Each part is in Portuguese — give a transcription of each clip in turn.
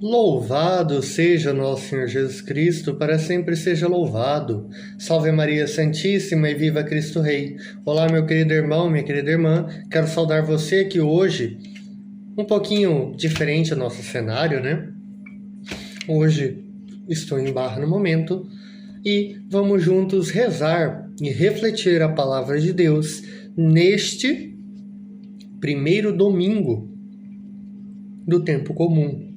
Louvado seja nosso Senhor Jesus Cristo, para sempre seja louvado. Salve Maria Santíssima e viva Cristo Rei. Olá, meu querido irmão, minha querida irmã. Quero saudar você que hoje, um pouquinho diferente o nosso cenário, né? Hoje estou em Barra no momento e vamos juntos rezar e refletir a palavra de Deus neste primeiro domingo do tempo comum,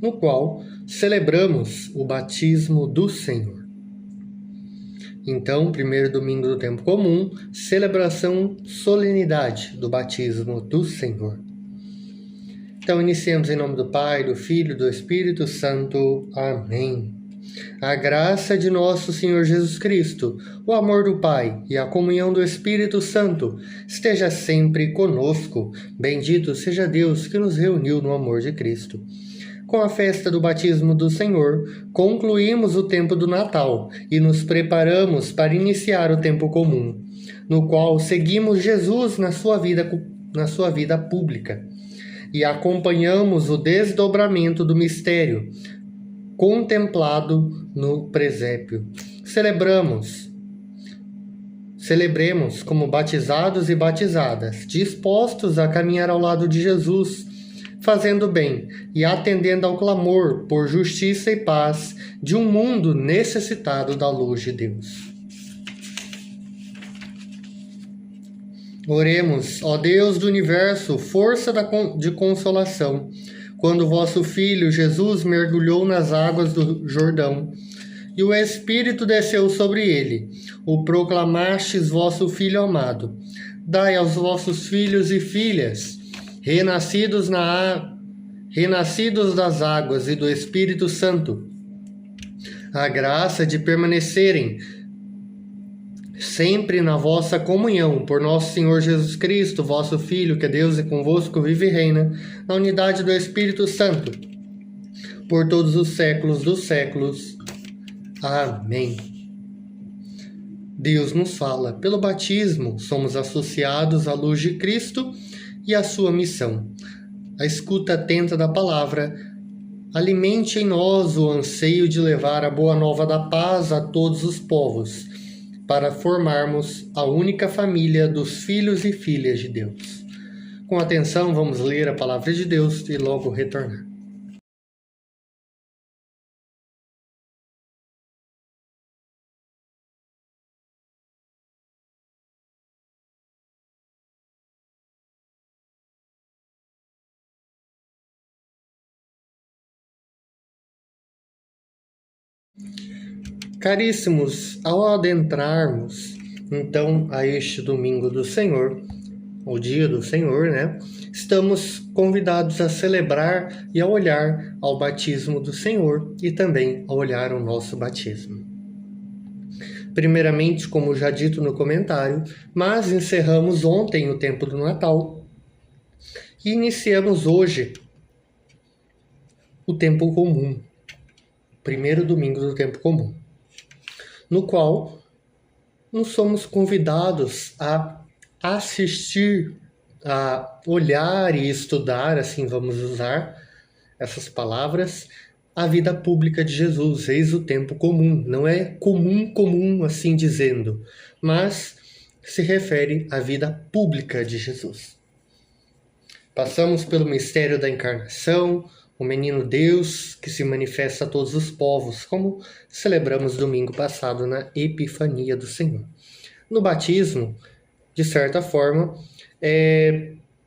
no qual celebramos o batismo do Senhor. Então, primeiro domingo do tempo comum, celebração, solenidade do batismo do Senhor. Então, iniciemos em nome do Pai, do Filho e do Espírito Santo. Amém. A graça de nosso Senhor Jesus Cristo, o amor do Pai e a comunhão do Espírito Santo esteja sempre conosco. Bendito seja Deus que nos reuniu no amor de Cristo. Com a festa do batismo do Senhor, concluímos o tempo do Natal e nos preparamos para iniciar o tempo comum, no qual seguimos Jesus na sua vida pública e acompanhamos o desdobramento do mistério contemplado no presépio. Celebremos como batizados e batizadas, dispostos a caminhar ao lado de Jesus, fazendo bem e atendendo ao clamor por justiça e paz de um mundo necessitado da luz de Deus. Oremos, ó Deus do universo, força de consolação, quando vosso Filho Jesus mergulhou nas águas do Jordão, e o Espírito desceu sobre ele, o proclamastes vosso Filho amado. Dai aos vossos filhos e filhas, renascidos das águas e do Espírito Santo, a graça de permanecerem sempre na vossa comunhão, por nosso Senhor Jesus Cristo, vosso Filho, que é Deus e convosco vive e reina, na unidade do Espírito Santo, por todos os séculos dos séculos. Amém. Deus nos fala. Pelo batismo, somos associados à luz de Cristo e à sua missão. A escuta atenta da palavra alimente em nós o anseio de levar a boa nova da paz a todos os povos, para formarmos a única família dos filhos e filhas de Deus. Com atenção, vamos ler a palavra de Deus e logo retornar. Caríssimos, ao adentrarmos, então, a este domingo do Senhor, o dia do Senhor, né? Estamos convidados a celebrar e a olhar ao batismo do Senhor e também a olhar o nosso batismo. Primeiramente, como já dito no comentário, mas encerramos ontem o tempo do Natal e iniciamos hoje o tempo comum, primeiro domingo do tempo comum, no qual nós somos convidados a assistir, a olhar e estudar, assim vamos usar essas palavras, a vida pública de Jesus. Eis o tempo comum. Não é comum assim dizendo, mas se refere à vida pública de Jesus. Passamos pelo mistério da encarnação, o menino Deus que se manifesta a todos os povos, como celebramos domingo passado na Epifania do Senhor. No batismo, de certa forma,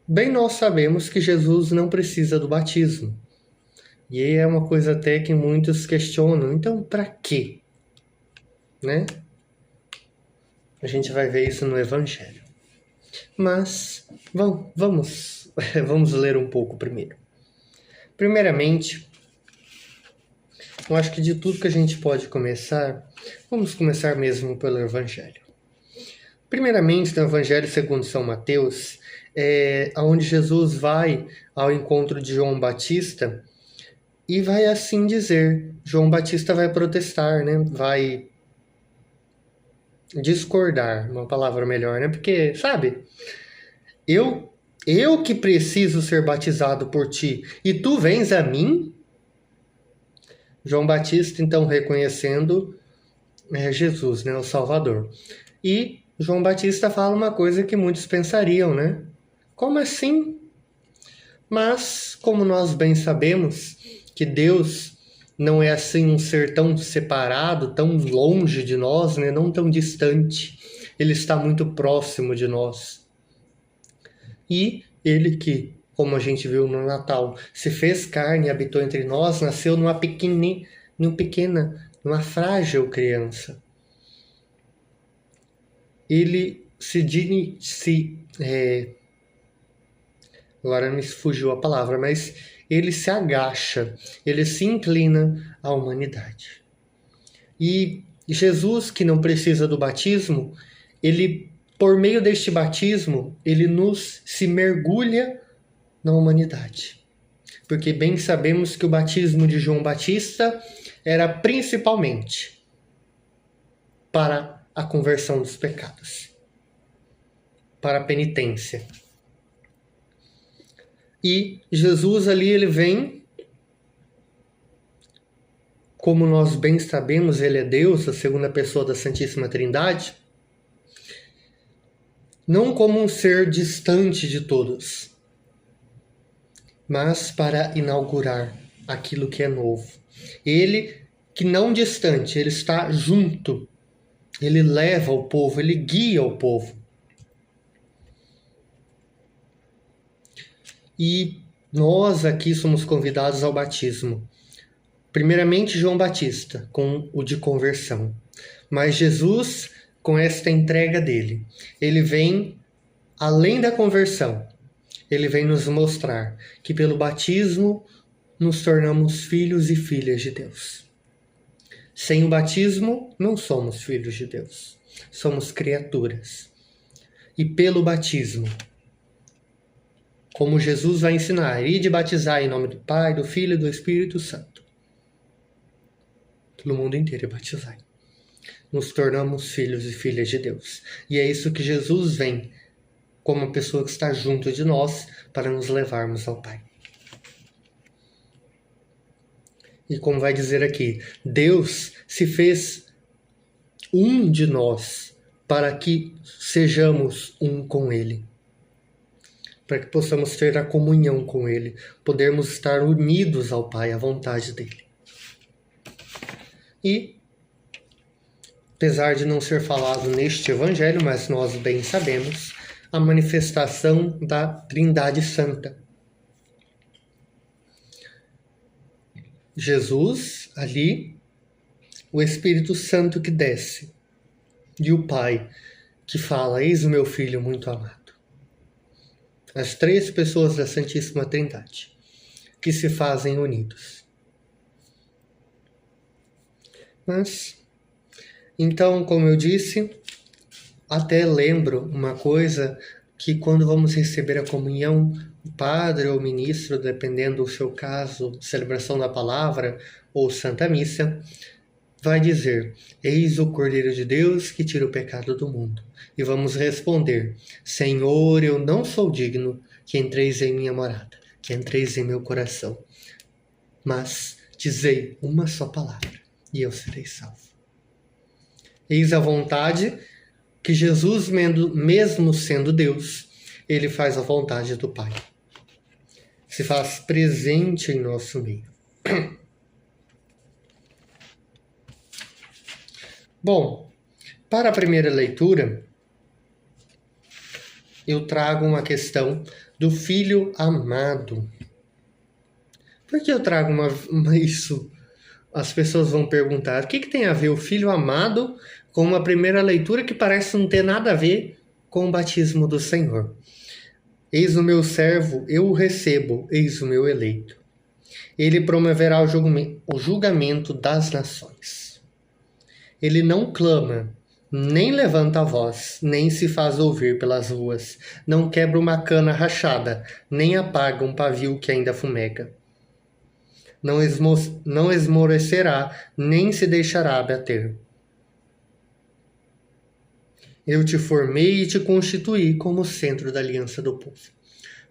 bem nós sabemos que Jesus não precisa do batismo. E é uma coisa até que muitos questionam. Então, para quê? Né? A gente vai ver isso no Evangelho. Mas, vamos ler um pouco primeiro. Primeiramente, eu acho que de tudo que a gente pode começar, vamos começar mesmo pelo Evangelho. Primeiramente, no Evangelho segundo São Mateus, onde Jesus vai ao encontro de João Batista e vai assim dizer. João Batista vai protestar, né? Vai discordar, uma palavra melhor, né? Porque, sabe, eu Eu que preciso ser batizado por ti, e tu vens a mim? João Batista, então, reconhecendo Jesus, né, o Salvador. E João Batista fala uma coisa que muitos pensariam, né? Como assim? Mas, como nós bem sabemos, que Deus não é assim um ser tão separado, tão longe de nós, né? Não tão distante. Ele está muito próximo de nós. E ele que, como a gente viu no Natal, se fez carne e habitou entre nós, nasceu numa numa frágil criança. Ele agora me fugiu a palavra, mas ele se agacha, ele se inclina à humanidade. E Jesus, que não precisa do batismo, ele, por meio deste batismo, ele se mergulha na humanidade. Porque bem sabemos que o batismo de João Batista era principalmente para a conversão dos pecados, para a penitência. E Jesus ali, ele vem, como nós bem sabemos, ele é Deus, a segunda pessoa da Santíssima Trindade, não como um ser distante de todos, mas para inaugurar aquilo que é novo. Ele, que não distante, ele está junto, ele leva o povo, ele guia o povo. E nós aqui somos convidados ao batismo. Primeiramente, João Batista, com o de conversão. Mas Jesus, com esta entrega dele, ele vem além da conversão. Ele vem nos mostrar que pelo batismo nos tornamos filhos e filhas de Deus. Sem o batismo, não somos filhos de Deus. Somos criaturas. E pelo batismo, como Jesus vai ensinar, ide batizar em nome do Pai, do Filho e do Espírito Santo. Pelo mundo inteiro batizai. Nos tornamos filhos e filhas de Deus. E é isso que Jesus vem, como uma pessoa que está junto de nós, para nos levarmos ao Pai. E como vai dizer aqui, Deus se fez um de nós para que sejamos um com Ele. Para que possamos ter a comunhão com Ele, podermos estar unidos ao Pai, à vontade dEle. E, apesar de não ser falado neste Evangelho, mas nós bem sabemos, a manifestação da Trindade Santa. Jesus, ali, o Espírito Santo que desce, e o Pai que fala, eis o meu Filho muito amado. As três pessoas da Santíssima Trindade, que se fazem unidos. Mas, então, como eu disse, até lembro uma coisa, que quando vamos receber a comunhão, o padre ou o ministro, dependendo do seu caso, celebração da palavra ou Santa Missa, vai dizer, eis o Cordeiro de Deus que tira o pecado do mundo. E vamos responder, Senhor, eu não sou digno que entreis em minha morada, que entreis em meu coração. Mas dizei uma só palavra, e eu serei salvo. Eis a vontade que Jesus, mesmo sendo Deus, ele faz a vontade do Pai. Se faz presente em nosso meio. Bom, para a primeira leitura, eu trago uma questão do filho amado. Por que eu trago isso? As pessoas vão perguntar, o que tem a ver o filho amado com uma primeira leitura que parece não ter nada a ver com o batismo do Senhor? Eis o meu servo, eu o recebo, eis o meu eleito. Ele promoverá o julgamento das nações. Ele não clama, nem levanta a voz, nem se faz ouvir pelas ruas, não quebra uma cana rachada, nem apaga um pavio que ainda fumega. Não esmorecerá, nem se deixará abater. Eu te formei e te constituí como centro da aliança do povo.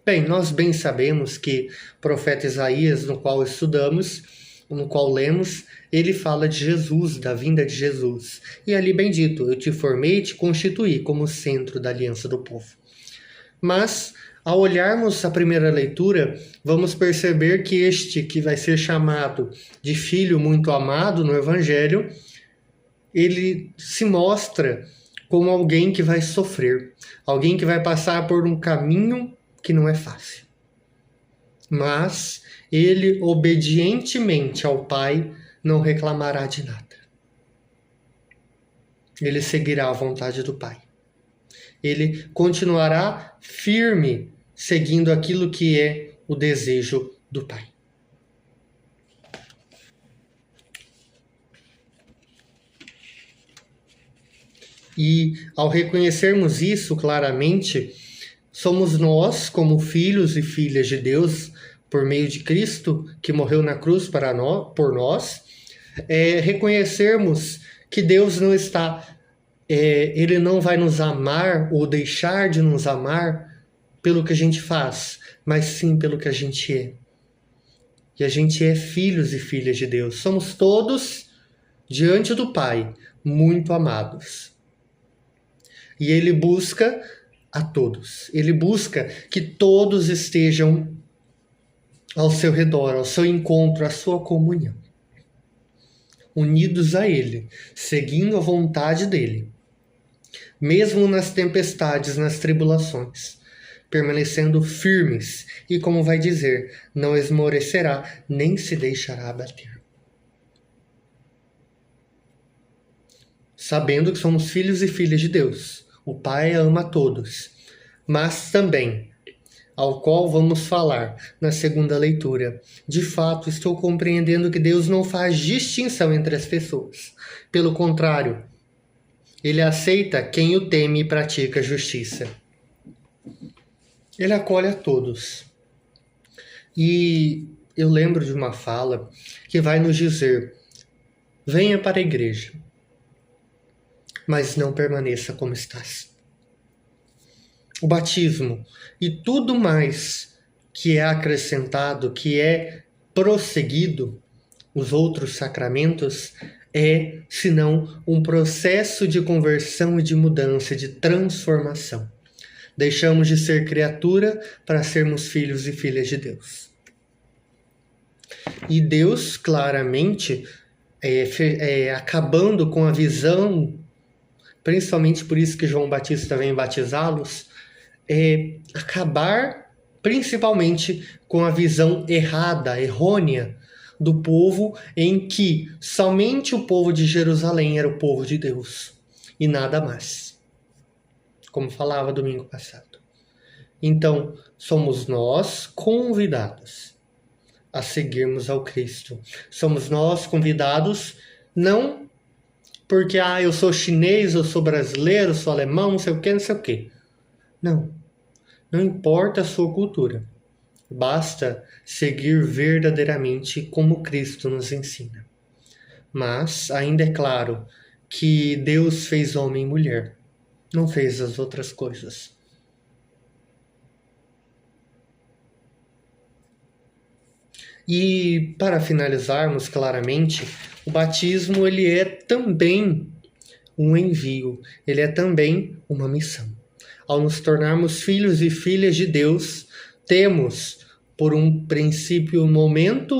Bem, nós bem sabemos que o profeta Isaías, no qual estudamos, no qual lemos, ele fala de Jesus, da vinda de Jesus. E ali bem dito, eu te formei e te constituí como centro da aliança do povo. Mas, ao olharmos a primeira leitura, vamos perceber que este que vai ser chamado de filho muito amado no Evangelho, ele se mostra como alguém que vai sofrer, alguém que vai passar por um caminho que não é fácil. Mas ele, obedientemente ao Pai, não reclamará de nada. Ele seguirá a vontade do Pai. Ele continuará firme, seguindo aquilo que é o desejo do Pai. E ao reconhecermos isso claramente, somos nós, como filhos e filhas de Deus, por meio de Cristo, que morreu na cruz por nós, reconhecermos que Deus não está, Ele não vai nos amar ou deixar de nos amar pelo que a gente faz, mas sim pelo que a gente é. E a gente é filhos e filhas de Deus. Somos todos, diante do Pai, muito amados. E Ele busca a todos. Ele busca que todos estejam ao seu redor, ao seu encontro, à sua comunhão. Unidos a Ele, seguindo a vontade dEle. Mesmo nas tempestades, nas tribulações, permanecendo firmes e, como vai dizer, não esmorecerá, nem se deixará abater. Sabendo que somos filhos e filhas de Deus. O Pai ama a todos, mas também, ao qual vamos falar na segunda leitura, de fato estou compreendendo que Deus não faz distinção entre as pessoas. Pelo contrário, Ele aceita quem o teme e pratica justiça. Ele acolhe a todos. E eu lembro de uma fala que vai nos dizer: venha para a igreja, mas não permaneça como estás. O batismo e tudo mais que é acrescentado, que é prosseguido, os outros sacramentos, senão um processo de conversão e de mudança, de transformação. Deixamos de ser criatura para sermos filhos e filhas de Deus. E Deus, claramente, acabando com a visão, principalmente por isso que João Batista vem batizá-los, acabar principalmente com a visão errada, errônea do povo, em que somente o povo de Jerusalém era o povo de Deus e nada mais, como falava domingo passado. Então, somos nós convidados a seguirmos ao Cristo. Somos nós convidados, não porque eu sou chinês, eu sou brasileiro, eu sou alemão, não sei o que, não sei o que. Não importa a sua cultura. Basta seguir verdadeiramente como Cristo nos ensina. Mas ainda é claro que Deus fez homem e mulher, não fez as outras coisas. E para finalizarmos claramente, o batismo ele é também um envio, ele é também uma missão. Ao nos tornarmos filhos e filhas de Deus, temos, por um princípio, momento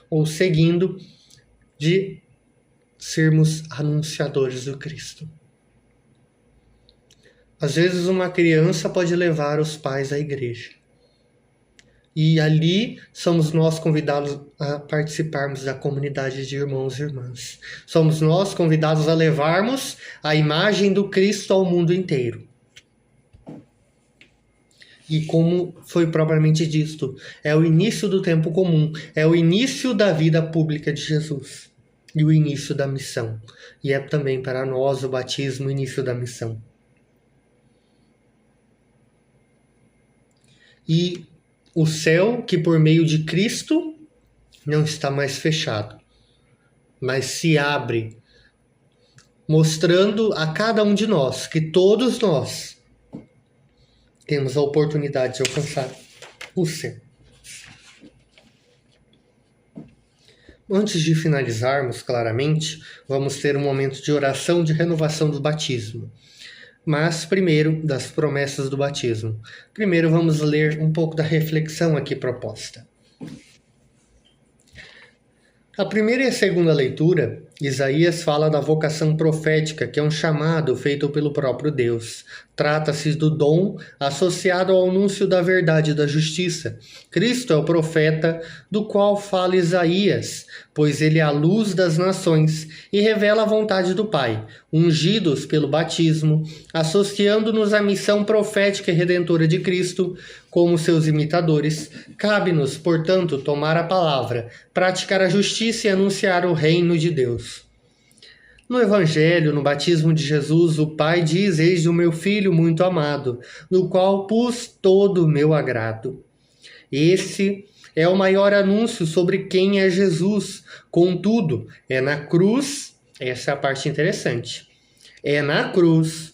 ou seguindo, de sermos anunciadores do Cristo. Às vezes uma criança pode levar os pais à igreja. E ali somos nós convidados a participarmos da comunidade de irmãos e irmãs. Somos nós convidados a levarmos a imagem do Cristo ao mundo inteiro. E como foi propriamente dito, é o início do tempo comum, é o início da vida pública de Jesus e o início da missão. E é também para nós o batismo o início da missão. E o céu, que por meio de Cristo não está mais fechado, mas se abre, mostrando a cada um de nós que todos nós temos a oportunidade de alcançar o céu. Antes de finalizarmos, claramente, vamos ter um momento de oração de renovação do batismo. Mas, primeiro, das promessas do batismo. Primeiro, vamos ler um pouco da reflexão aqui proposta. A primeira e a segunda leitura, Isaías fala da vocação profética, que é um chamado feito pelo próprio Deus. Trata-se do dom associado ao anúncio da verdade e da justiça. Cristo é o profeta do qual fala Isaías, pois ele é a luz das nações e revela a vontade do Pai, ungidos pelo batismo, associando-nos à missão profética e redentora de Cristo, como seus imitadores. Cabe-nos, portanto, tomar a palavra, praticar a justiça e anunciar o reino de Deus. No Evangelho, no batismo de Jesus, o Pai diz: eis o meu Filho muito amado, no qual pus todo o meu agrado. Esse é o maior anúncio sobre quem é Jesus. Contudo, é na cruz, essa é a parte interessante, é na cruz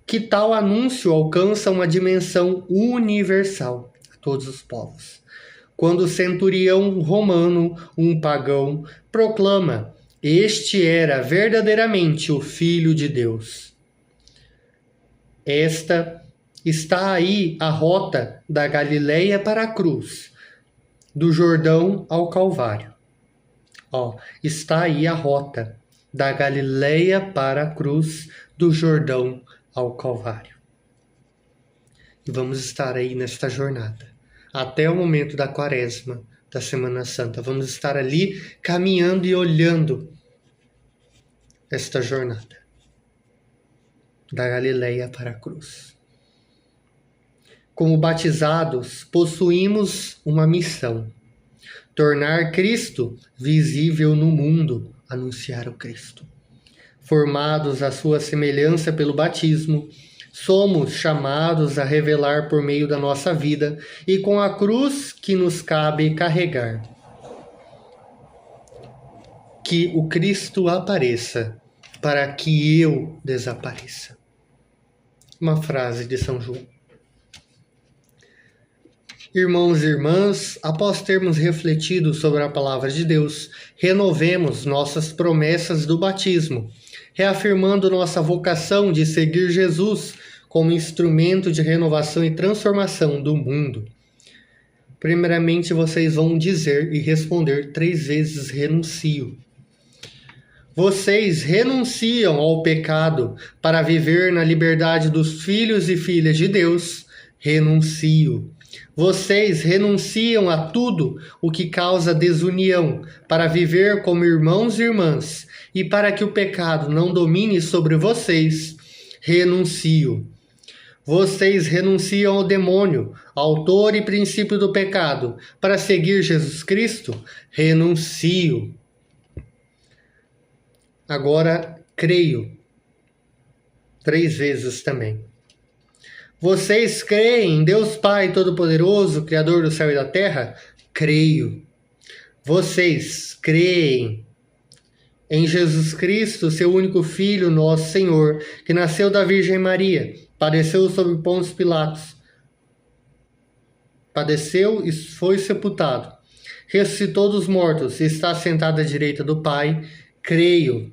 que tal anúncio alcança uma dimensão universal a todos os povos. Quando o centurião romano, um pagão, proclama: este era verdadeiramente o Filho de Deus. Esta está aí a rota da Galileia para a cruz, do Jordão ao Calvário. Está aí a rota da Galileia para a cruz, do Jordão ao Calvário. E vamos estar aí nesta jornada, até o momento da Quaresma, da Semana Santa. Vamos estar ali caminhando e olhando esta jornada da Galileia para a cruz. Como batizados, possuímos uma missão: tornar Cristo visível no mundo, anunciar o Cristo. Formados à sua semelhança pelo batismo, somos chamados a revelar por meio da nossa vida e com a cruz que nos cabe carregar, que o Cristo apareça para que eu desapareça. Uma frase de São João. Irmãos e irmãs, após termos refletido sobre a palavra de Deus, renovemos nossas promessas do batismo, reafirmando nossa vocação de seguir Jesus como instrumento de renovação e transformação do mundo. Primeiramente, vocês vão dizer e responder 3 vezes: renuncio. Vocês renunciam ao pecado para viver na liberdade dos filhos e filhas de Deus? Renuncio. Vocês renunciam a tudo o que causa desunião para viver como irmãos e irmãs e para que o pecado não domine sobre vocês? Renuncio. Vocês renunciam ao demônio, autor e princípio do pecado, para seguir Jesus Cristo? Renuncio. Agora, creio. 3 vezes também. Vocês creem em Deus Pai Todo-Poderoso, Criador do céu e da terra? Creio. Vocês creem em Jesus Cristo, seu único Filho, nosso Senhor, que nasceu da Virgem Maria, padeceu sob Pôncio Pilatos, padeceu e foi sepultado, ressuscitou dos mortos e está sentado à direita do Pai? Creio.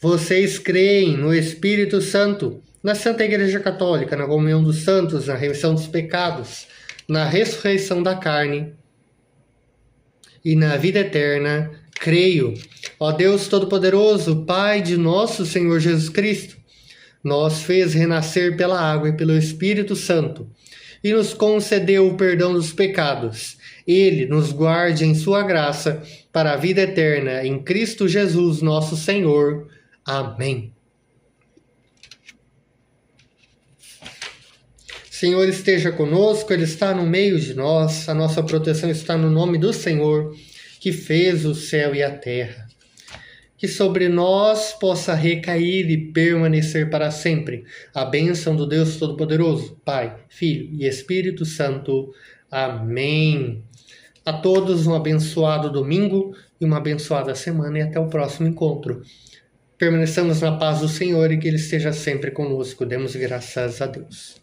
Vocês creem no Espírito Santo, na Santa Igreja Católica, na comunhão dos santos, na remissão dos pecados, na ressurreição da carne e na vida eterna? Creio. Ó Deus Todo-Poderoso, Pai de nosso Senhor Jesus Cristo, nos fez renascer pela água e pelo Espírito Santo e nos concedeu o perdão dos pecados. Ele nos guarde em sua graça para a vida eterna em Cristo Jesus, nosso Senhor. Amém. Senhor esteja conosco, Ele está no meio de nós, a nossa proteção está no nome do Senhor, que fez o céu e a terra. Que sobre nós possa recair e permanecer para sempre a bênção do Deus Todo-Poderoso, Pai, Filho e Espírito Santo. Amém. A todos um abençoado domingo e uma abençoada semana e até o próximo encontro. Permaneçamos na paz do Senhor e que Ele esteja sempre conosco. Demos graças a Deus.